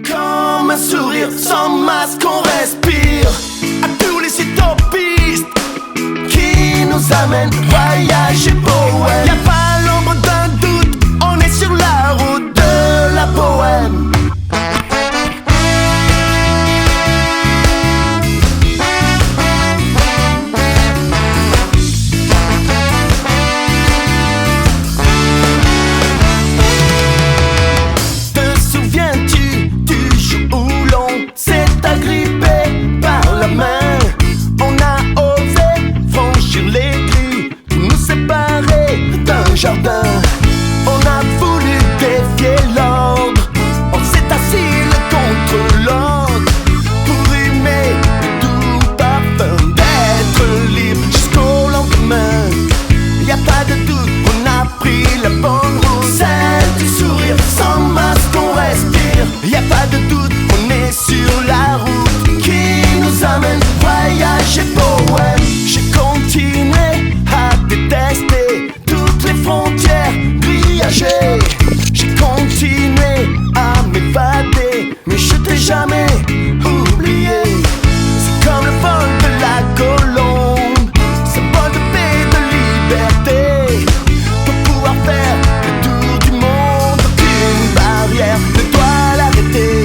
Comme un sourire sans masque, on respire à tous les utopistes qui nous amènent voyager poète. Y'a pas l'ombre d'un doute, on est sur la route de la bohème. Jardin, on a voulu défier l'ordre, on s'est assis l'un contre l'autre pour aimer le doux parfum d'être libre jusqu'au lendemain. Y a pas de doute, on a pris la bonne route, celle du sourire sans masque, on respire. Y a pas de doute, on est sur la route qui nous amène voyager poème. J'ai continué à détester les frontières grillagées. J'ai continué à m'évader, mais je t'ai jamais oublié. C'est comme le vol de la colombe, symbole de paix, de liberté. Pour pouvoir faire le tour du monde, aucune barrière ne doit l'arrêter.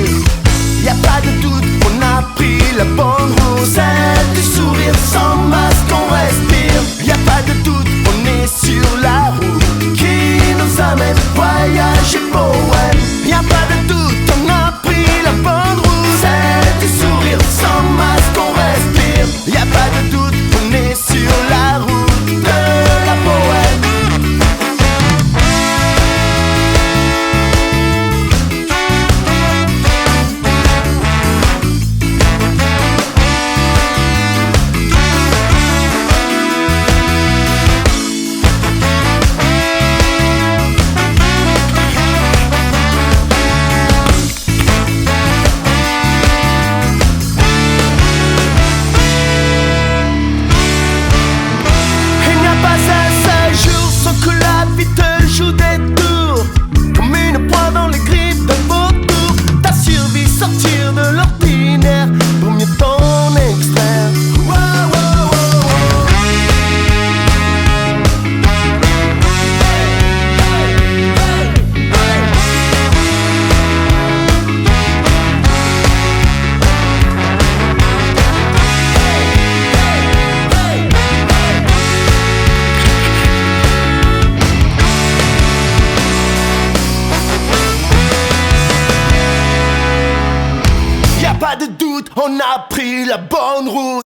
Y a pas de doute, on a pris la bonne route, celle du sourire sans masque, on respire. Y a pas de doute, on est sur la route qui nous amène voyager poème. Y a pas de doute, on a pris la bonne route, celle du sourire sans masque, on respire. Y a pas de doute, on est sur la route de la bohème. Pas de doute, on a pris la bonne route.